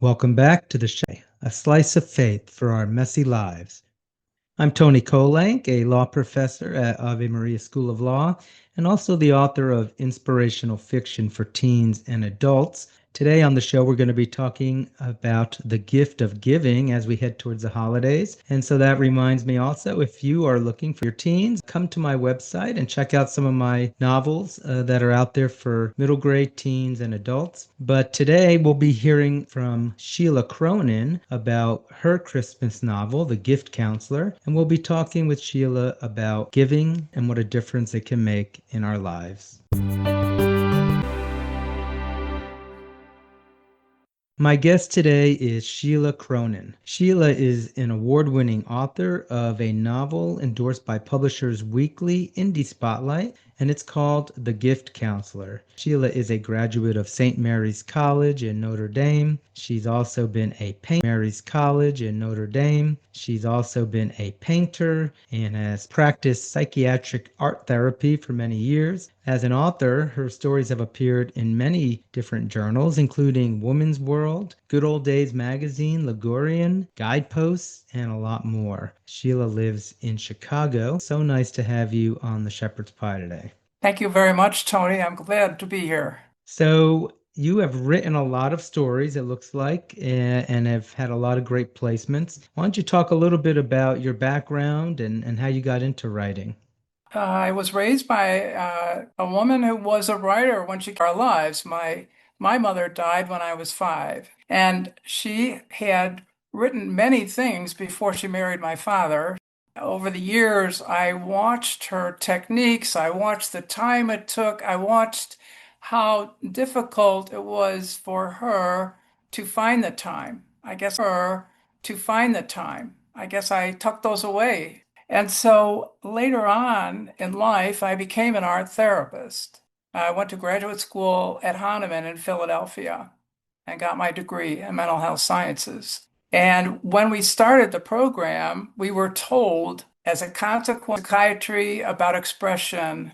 Welcome back to the show, A Slice of Faith for Our Messy Lives. I'm Tony Kolenc, a law professor at Ave Maria School of Law, and also the author of inspirational fiction for teens and adults. Today on the show, we're going to be talking about the gift of giving as we head towards the holidays. And so that reminds me also, if you are looking for your teens, come to my website and check out some of my novels that are out there for middle grade teens and adults. But today we'll be hearing from Sheila Cronin about her Christmas novel, The Gift Counselor. And we'll be talking with Sheila about giving and what a difference it can make in our lives. My guest today is Sheila Cronin. Sheila is an award-winning author of a novel endorsed by Publishers Weekly Indie Spotlight, and it's called The Gift Counselor. Sheila is a graduate of St. Mary's College in Notre Dame. She's also been a painter and has practiced psychiatric art therapy for many years. As an author, her stories have appeared in many different journals, including Woman's World, Good Old Days Magazine, Ligurian, Guideposts, and a lot more. Sheila lives in Chicago. So nice to have you on the Shepherd's Pie today. Thank you very much, Tony. I'm glad to be here. So you have written a lot of stories, it looks like, and have had a lot of great placements. Why don't you talk a little bit about your background and how you got into writing? I was raised by a woman who was a writer when she our lives. My mother died when I was 5, and she had written many things before she married my father. Over the years, I watched her techniques, I watched the time it took, I watched how difficult it was for her to find the time. I guess I tucked those away. And so later on in life, I became an art therapist. I went to graduate school at Hahnemann in Philadelphia and got my degree in mental health sciences. And when we started the program, we were told, as a consequence of psychiatry about expression,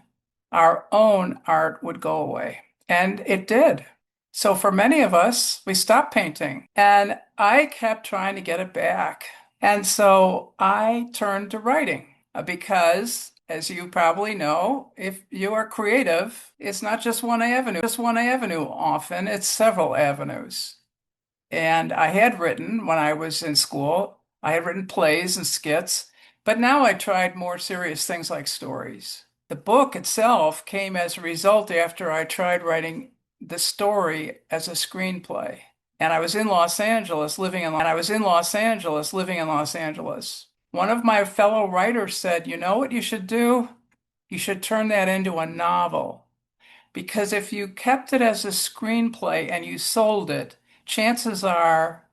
our own art would go away. And it did. So for many of us, we stopped painting. And I kept trying to get it back. And so I turned to writing because, as you probably know, if you are creative, it's not just one avenue often, it's several avenues. And I had written when I was in school, I had written plays and skits, but now I tried more serious things like stories. The book itself came as a result after I tried writing the story as a screenplay. And I was in Los Angeles living in Los Angeles. One of my fellow writers said, "You know what you should do? You should turn that into a novel. Because if you kept it as a screenplay and you sold it, chances are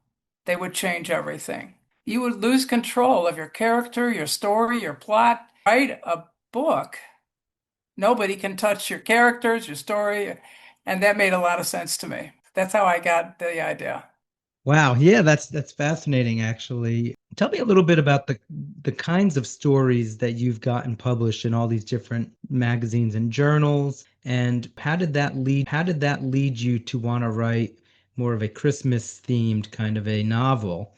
they would change everything. You would lose control of your character, your story, your plot. Write a book. Nobody can touch your characters, your story." And that made a lot of sense to me. That's how I got the idea. Wow, yeah, that's fascinating actually. Tell me a little bit about the kinds of stories that you've gotten published in all these different magazines and journals, and how did that lead you to want to write more of a Christmas themed kind of a novel?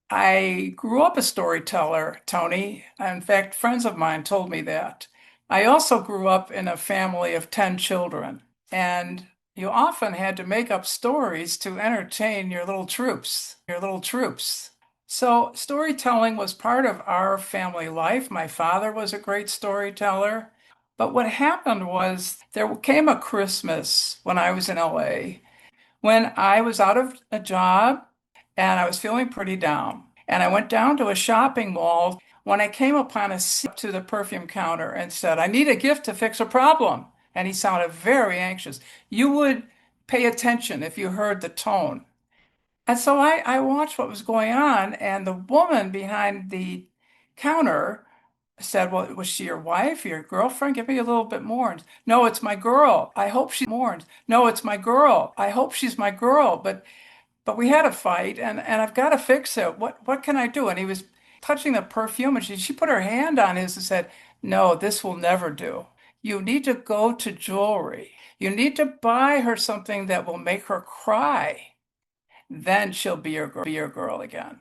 I grew up a storyteller, Tony. In fact, friends of mine told me that. I also grew up in a family of 10 children, and you often had to make up stories to entertain your little troops. So storytelling was part of our family life. My father was a great storyteller. But what happened was there came a Christmas when I was in LA when I was out of a job and I was feeling pretty down. And I went down to a shopping mall when I came upon a seat to the perfume counter and said, "I need a gift to fix a problem." And he sounded very anxious. You would pay attention if you heard the tone. And so I watched what was going on, and the woman behind the counter said, "Well, was she your wife, your girlfriend? Give me a little bit more." And, "No, it's my girl. I hope she's mourned. No, it's my girl. I hope she's my girl." But we had a fight, and I've got to fix it. What can I do? And he was touching the perfume, and she put her hand on his and said, "No, this will never do. You need to go to jewelry. You need to buy her something that will make her cry." then she'll be your girl again.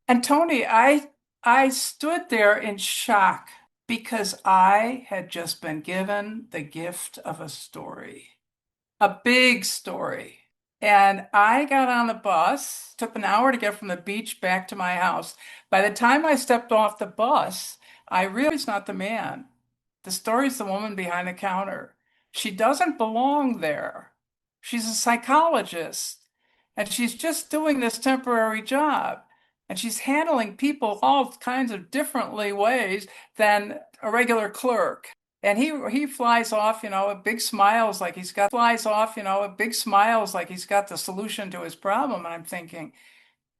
And Tony, I stood there in shock because I had just been given the gift of a story, a big story. And I got on the bus, took an hour to get from the beach back to my house. By the time I stepped off the bus, I realized not the man. The story's the woman behind the counter. She doesn't belong there. She's a psychologist, and she's just doing this temporary job. And she's handling people all kinds of differently ways than a regular clerk. And he flies off, with big smiles like he's got the solution to his problem. And I'm thinking,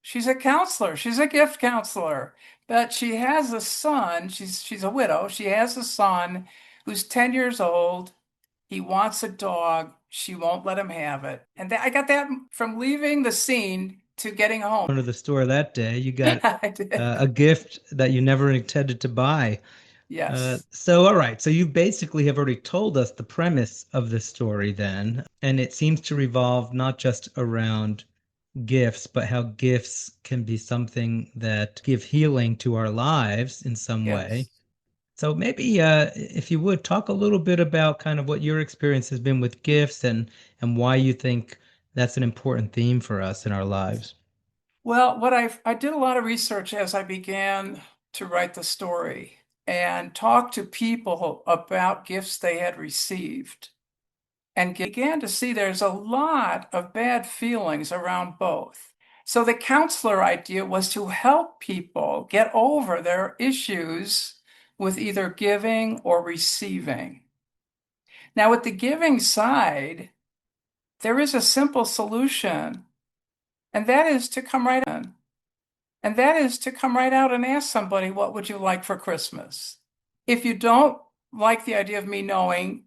she's a counselor. She's a gift counselor. But she has a son. She's a widow. She has a son who's 10 years old. He wants a dog. She won't let him have it. And I got that from leaving the scene to getting home. To the store that day, you got I did. a gift that you never intended to buy. Yes. So, all right. So you basically have already told us the premise of the story then, and it seems to revolve not just around gifts, but how gifts can be something that give healing to our lives in some way. Yes. So maybe if you would talk a little bit about kind of what your experience has been with gifts and why you think that's an important theme for us in our lives. Well, I did a lot of research as I began to write the story and talk to people about gifts they had received and began to see there's a lot of bad feelings around both. So the counselor idea was to help people get over their issues with either giving or receiving. Now, with the giving side, there is a simple solution, and that is to come right in. And that is to come right out and ask somebody, what would you like for Christmas? If you don't like the idea of me knowing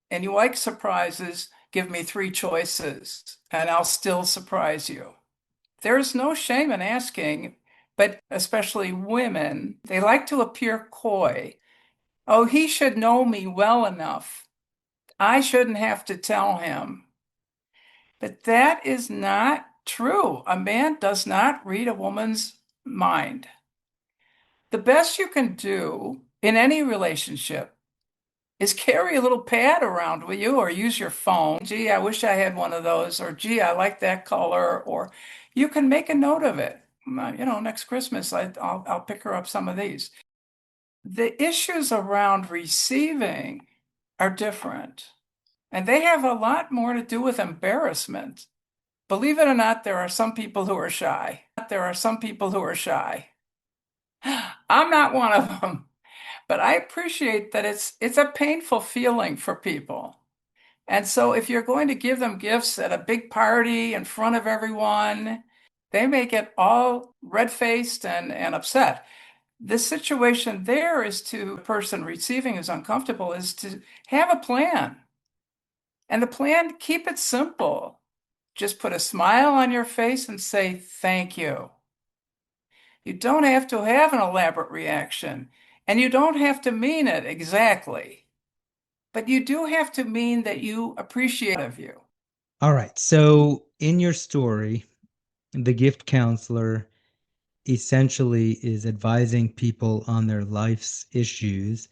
and you like surprises, give me three choices and I'll still surprise you. There is no shame in asking, but especially women, they like to appear coy. Oh, he should know me well enough. I shouldn't have to tell him. But that is not true. A man does not read a woman's mind. The best you can do in any relationship is carry a little pad around with you or use your phone. Gee, I wish I had one of those, or gee, I like that color, or you can make a note of it. Next Christmas, I'll pick her up some of these. The issues around receiving are different, and they have a lot more to do with embarrassment. Believe it or not, there are some people who are shy. I'm not one of them. But I appreciate that it's a painful feeling for people. And so if you're going to give them gifts at a big party in front of everyone, they may get all red-faced and upset. The situation there is to the person receiving is uncomfortable is to have a plan. And the plan, keep it simple. Just put a smile on your face and say thank you. You don't have to have an elaborate reaction, and you don't have to mean it exactly, but you do have to mean that you appreciate of you. All right. So in your story, the gift counselor essentially is advising people on their life's issues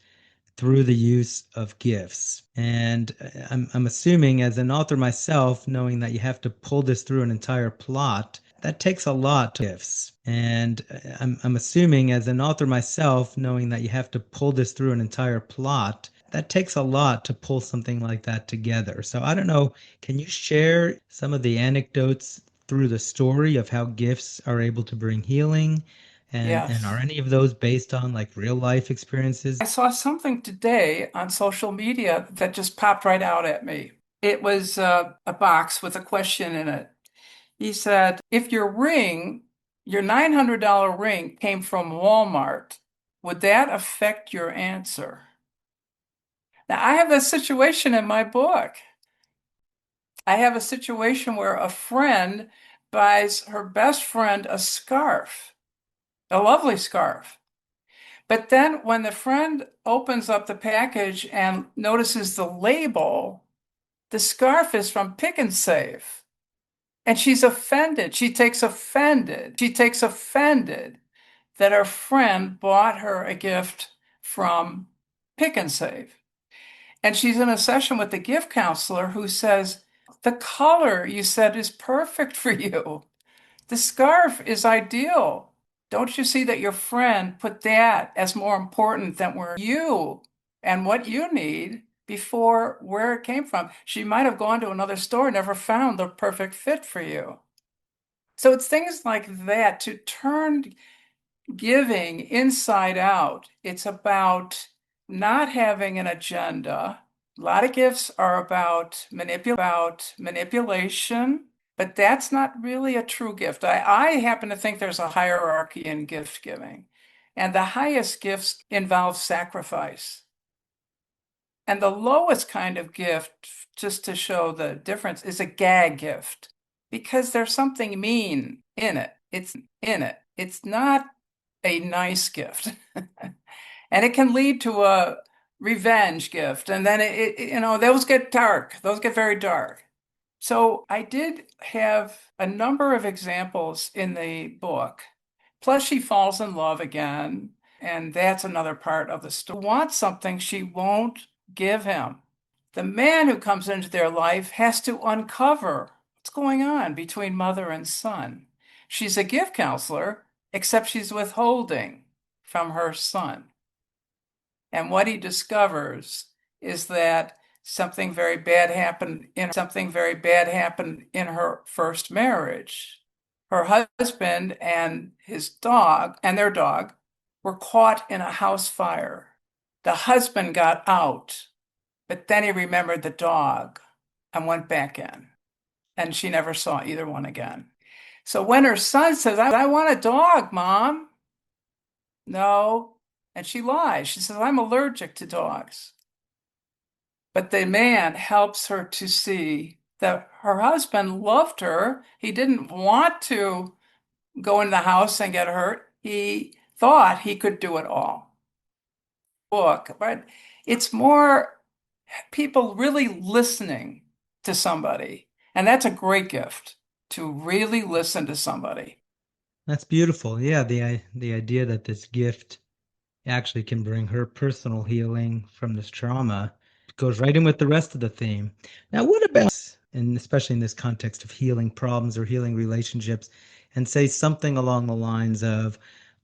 through the use of gifts. And I'm assuming, as an author myself, knowing that you have to pull this through an entire plot, that takes a lot to gifts. And I'm assuming, as an author myself, knowing that you have to pull this through an entire plot, that takes a lot to pull something like that together. So I don't know, can you share some of the anecdotes through the story of how gifts are able to bring healing? And are Yes. any of those based on like real life experiences? I saw something today on social media that just popped right out at me. It was a box with a question in it. He said, if your $900 ring came from Walmart, would that affect your answer? Now, I have a situation in my book. I have a situation where a friend buys her best friend a scarf, a lovely scarf. But then when the friend opens up the package and notices the label, the scarf is from Pick and Save. And she's offended. She takes offended that her friend bought her a gift from Pick and Save. And she's in a session with the gift counselor who says, the color you said is perfect for you. The scarf is ideal. Don't you see that your friend put that as more important than where you and what you need before where it came from? She might have gone to another store and never found the perfect fit for you. So it's things like that to turn giving inside out. It's about not having an agenda. A lot of gifts are about manipulation, but that's not really a true gift. I happen to think there's a hierarchy in gift giving, and the highest gifts involve sacrifice. And the lowest kind of gift, just to show the difference, is a gag gift because there's something mean in it. It's not a nice gift. And it can lead to a revenge gift. And then those get dark. Those get very dark. So I did have a number of examples in the book. Plus, she falls in love again. And that's another part of the story. Wants something she won't give him. The man who comes into their life has to uncover what's going on between mother and son. She's a gift counselor, except she's withholding from her son. And what he discovers is that something very bad happened in her first marriage. Her husband and their dog were caught in a house fire. The husband got out, but then he remembered the dog and went back in. And she never saw either one again. So when her son says, I want a dog, Mom. No. And she lies. She says, I'm allergic to dogs. But the man helps her to see that her husband loved her. He didn't want to go in the house and get hurt. He thought he could do it all. But it's more people really listening to somebody. And that's a great gift, to really listen to somebody. That's beautiful. Yeah, the idea that this gift actually can bring her personal healing from this trauma goes right in with the rest of the theme. Now, what about, and especially in this context of healing problems or healing relationships, and say something along the lines of,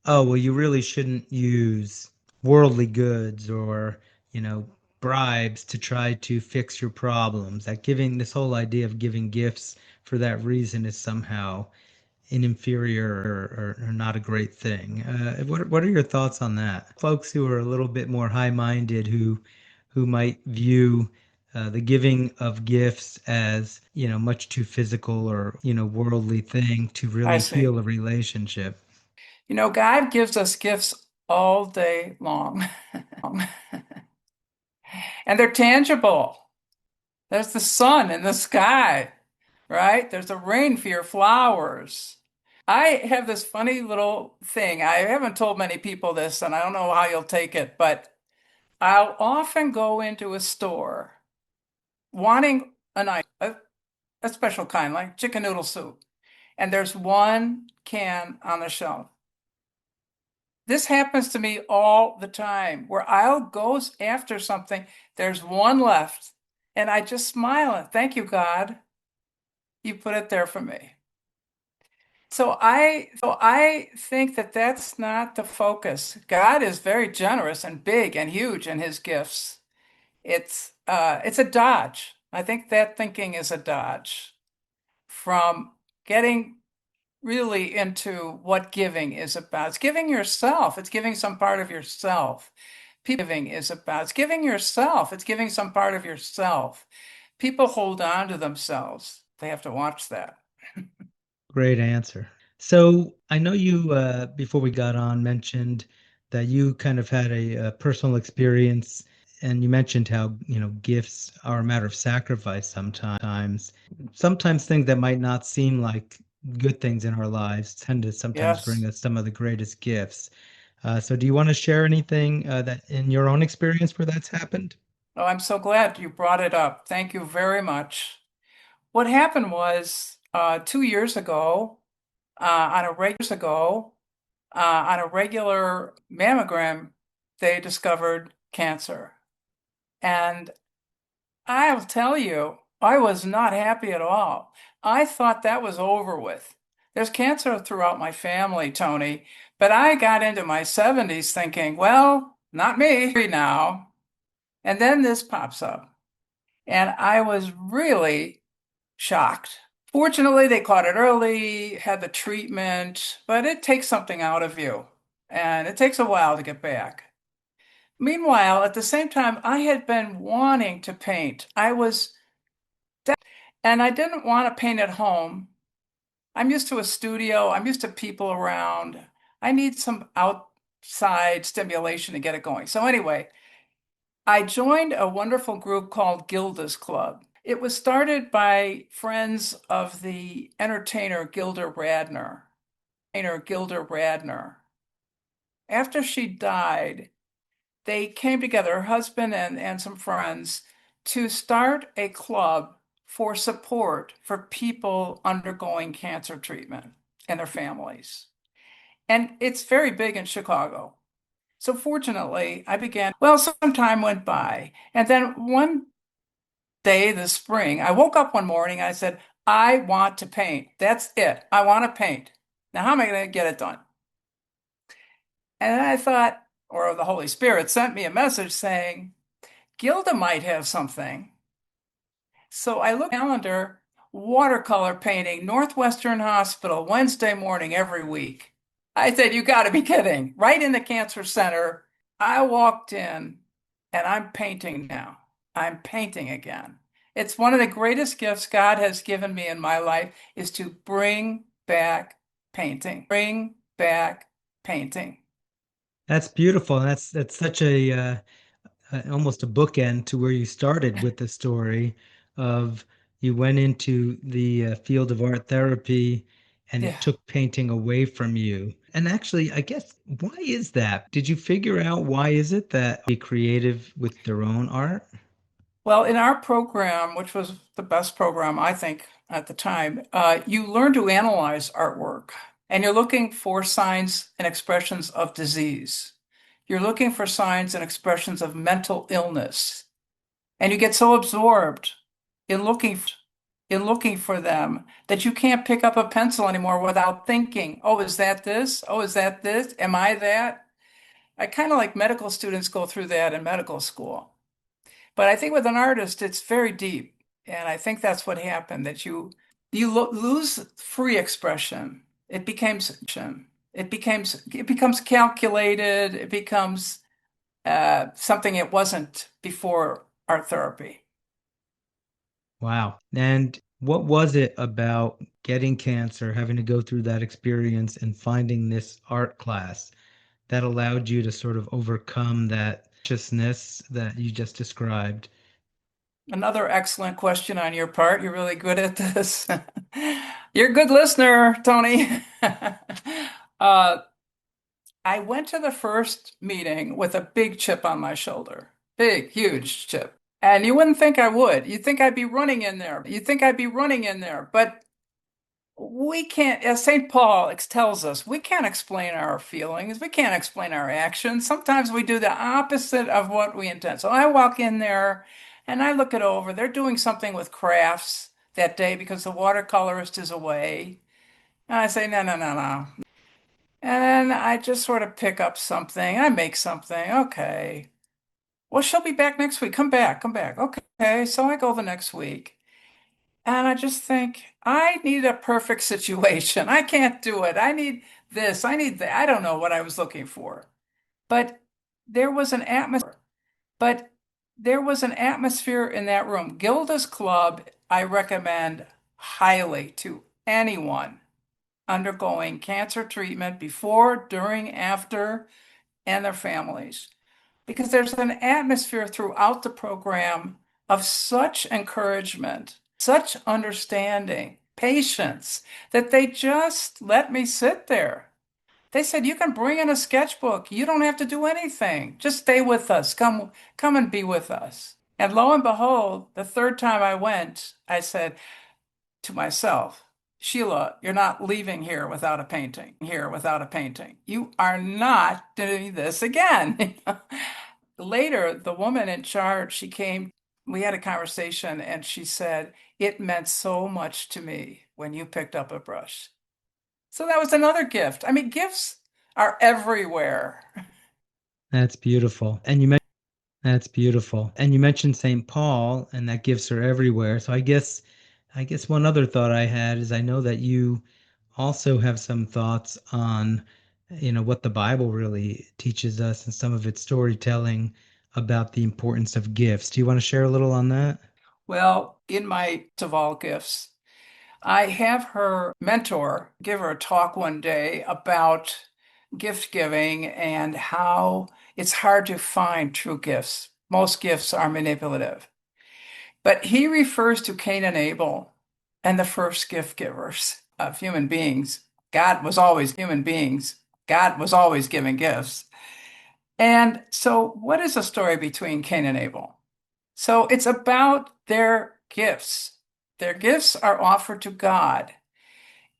oh, well, you really shouldn't use worldly goods or, bribes to try to fix your problems. That giving this whole idea of giving gifts for that reason is somehow an inferior or not a great thing. What are your thoughts on that? Folks who are a little bit more high-minded who might view the giving of gifts as much too physical or worldly thing to I really see. heal a relationship. God gives us gifts all day long, and they're tangible. There's the sun in the sky, right? There's the rain for your flowers. I have this funny little thing. I haven't told many people this, and I don't know how you'll take it, but I'll often go into a store wanting a special kind, like chicken noodle soup, and there's one can on the shelf. This happens to me all the time where I'll go after something, there's one left, and I just smile and thank you, God, you put it there for me. So I think that that's not the focus. God is very generous and big and huge in his gifts. It's a dodge. I think that thinking is a dodge from getting really into what giving is about. It's giving yourself. It's giving some part of yourself. Giving is about. It's giving yourself. It's giving some part of yourself. People hold on to themselves. They have to watch that. Great answer. So I know you, before we got on, mentioned that you kind of had a personal experience, and you mentioned how, gifts are a matter of sacrifice sometimes. Sometimes things that might not seem like good things in our lives tend to sometimes bring Yes. us some of the greatest gifts. So do you want to share anything that in your own experience where that's happened? Oh, I'm so glad you brought it up. Thank you very much. What happened was 2 years ago, on a regular mammogram, they discovered cancer. And I'll tell you, I was not happy at all. I thought that was over with. There's cancer throughout my family, Tony, but I got into my 70s thinking, well, not me now. And then this pops up, and I was really shocked. Fortunately, they caught it early, had the treatment, but it takes something out of you, and it takes a while to get back. Meanwhile, at the same time, I had been wanting to paint. And I didn't want to paint at home. I'm used to a studio, I'm used to people around. I need some outside stimulation to get it going. So, anyway, I joined a wonderful group called Gilda's Club. It was started by friends of the entertainer Gilda Radner. After she died, they came together, her husband and some friends, to start a club for support for people undergoing cancer treatment and their families. And it's very big in Chicago. So fortunately, some time went by. And then one day this spring, I woke up one morning and I said, I want to paint. That's it. I want to paint. Now, how am I going to get it done? And then I thought, or the Holy Spirit sent me a message saying, Gilda might have something. So I looked at the calendar, watercolor painting, Northwestern Hospital, Wednesday morning every week. I said, you got to be kidding. Right in the cancer center. I walked in and I'm painting now. I'm painting again. It's one of the greatest gifts God has given me in my life is to bring back painting. Bring back painting. That's beautiful. That's such almost a bookend to where you started with the story of you went into the field of art therapy and it Yeah. took painting away from you. And actually, I guess, why is that? Did you figure out why is it that be creative with their own art? Well, in our program, which was the best program, I think, at the time, you learn to analyze artwork and you're looking for signs and expressions of disease. You're looking for signs and expressions of mental illness. And you get so absorbed in looking for them that you can't pick up a pencil anymore without thinking, oh, is that this? Oh, is that this? Am I that? I kind of like medical students go through that in medical school. But I think with an artist, it's very deep. And I think that's what happened, that you lose free expression. It becomes calculated. It becomes something it wasn't before art therapy. Wow. And what was it about getting cancer, having to go through that experience and finding this art class that allowed you to sort of overcome that consciousness that you just described? Another excellent question on your part. You're really good at this. You're a good listener, Tony. uh, I went to the first meeting with a big chip on my shoulder. Big, huge chip. And you wouldn't think I would. You'd think I'd be running in there. But we can't, as St. Paul tells us, we can't explain our feelings. We can't explain our actions. Sometimes we do the opposite of what we intend. So I walk in there and I look it over. They're doing something with crafts that day because the watercolorist is away. And I say, no, no, no, no. And then I just sort of pick up something. I make something. Okay. Well, she'll be back next week. Come back, come back. Okay. So I go the next week. And I just think, I need a perfect situation. I can't do it. I need this. I need that. I don't know what I was looking for. But there was an atmosphere. But there was an atmosphere in that room. Gilda's Club, I recommend highly to anyone undergoing cancer treatment before, during, after, and their families. Because there's an atmosphere throughout the program of such encouragement, such understanding, patience, that they just let me sit there. They said, you can bring in a sketchbook. You don't have to do anything. Just stay with us. Come and be with us. And lo and behold, the third time I went, I said to myself, Sheila, you're not leaving here without a painting, here without a painting. You are not doing this again. Later, the woman in charge, she came, we had a conversation, and she said, it meant so much to me when you picked up a brush. So that was another gift. I mean, gifts are everywhere. That's beautiful. That's beautiful. And you mentioned St. Paul, and that gifts are everywhere. So I guess one other thought I had is I know that you also have some thoughts on, what the Bible really teaches us and some of its storytelling about the importance of gifts. Do you want to share a little on that? Well, in my of all gifts, I have her mentor give her a talk one day about gift giving and how it's hard to find true gifts. Most gifts are manipulative. But he refers to Cain and Abel and the first gift givers of human beings. God was always human beings. God was always giving gifts. And so, what is the story between Cain and Abel? So, it's about their gifts. Their gifts are offered to God.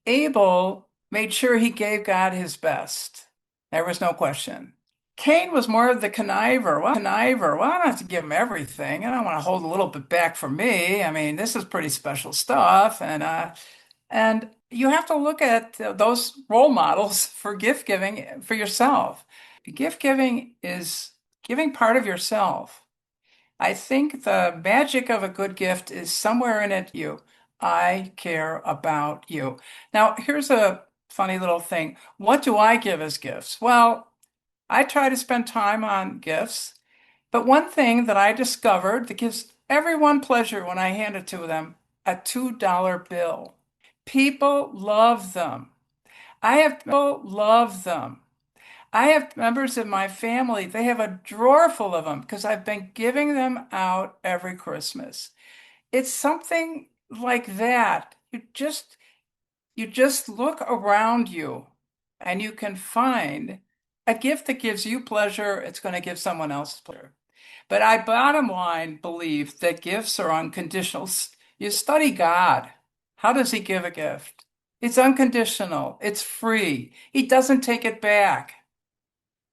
Abel made sure he gave God his best. There was no question. Cain was more of the conniver. Well, I don't have to give him everything. I don't want to hold a little bit back for me. I mean, this is pretty special stuff. And you have to look at those role models for gift giving for yourself. Gift giving is giving part of yourself. I think the magic of a good gift is somewhere in it. I care about you. Now, here's a funny little thing. What do I give as gifts? Well, I try to spend time on gifts, but one thing that I discovered that gives everyone pleasure when I hand it to them, a $2 bill. People love them. I have people love them. I have members of my family, they have a drawer full of them because I've been giving them out every Christmas. It's something like that. You just look around you and you can find a gift that gives you pleasure, it's going to give someone else pleasure. But I bottom line believe that gifts are unconditional. You study God. How does he give a gift? It's unconditional. It's free. He doesn't take it back.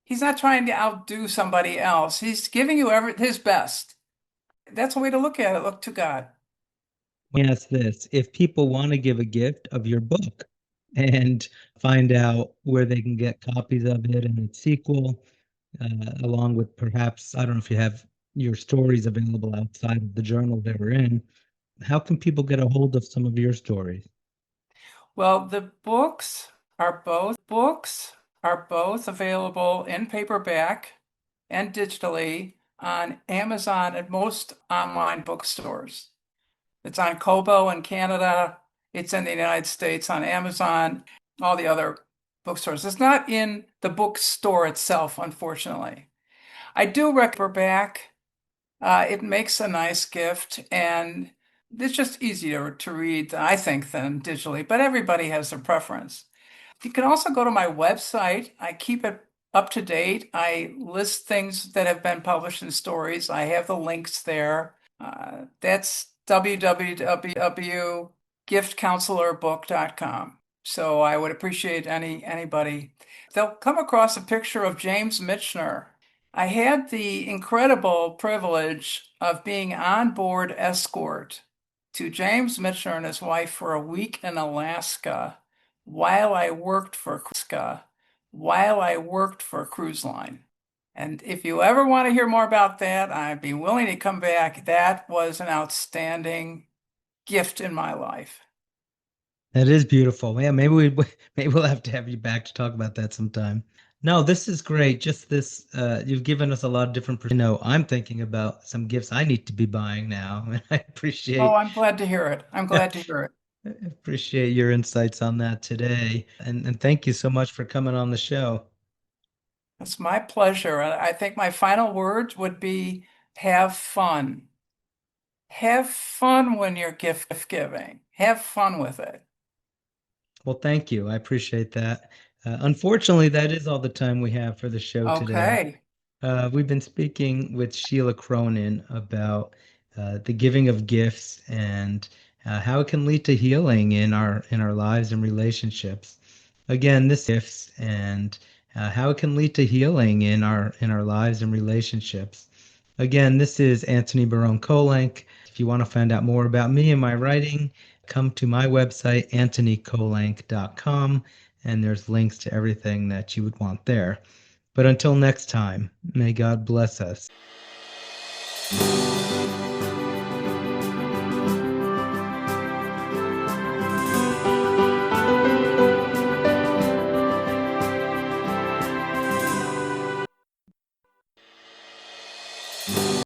He's not trying to outdo somebody else. He's giving you his best. That's a way to look at it. Look to God. Let me ask this. If people want to give a gift of your book and find out where they can get copies of it and its sequel, along with perhaps, I don't know if you have your stories available outside of the journal they were in, how can people get a hold of some of your stories? Well, the books are both available in paperback and digitally on Amazon and most online bookstores. It's on Kobo in Canada. It's in the United States on Amazon, all the other bookstores. It's not in the bookstore itself, unfortunately. I do recommend paperback. It makes a nice gift and it's just easier to read, I think, than digitally, but everybody has their preference. You can also go to my website. I keep it up to date. I list things that have been published in stories. I have the links there. That's www.giftcounselorbook.com. So I would appreciate anybody. They'll come across a picture of James Michener. I had the incredible privilege of being on board escort to James Michener and his wife for a week in Alaska while I worked for a cruise line. And if you ever want to hear more about that, I'd be willing to come back. That was an outstanding gift in my life. That is beautiful. Yeah, maybe we'll have to have you back to talk about that sometime. No, this is great. Just this, you've given us a lot of different, I'm thinking about some gifts I need to be buying now, and I Oh, appreciate I'm glad to hear it. I'm glad to hear it. appreciate your insights on that today. And thank you so much for coming on the show. It's my pleasure. And I think my final words would be have fun. Have fun when you're gift giving. Have fun with it. Well, thank you. I appreciate that. Unfortunately, that is all the time we have for the show today. Okay. We've been speaking with Sheila Cronin about the giving of gifts and how it can lead to healing in our lives and relationships. Again, this gifts and how it can lead to healing in our lives and relationships. Again, this is Antony Barone Kolenc. If you want to find out more about me and my writing, come to my website, antonykolenc.com, and there's links to everything that you would want there. But until next time, may God bless us.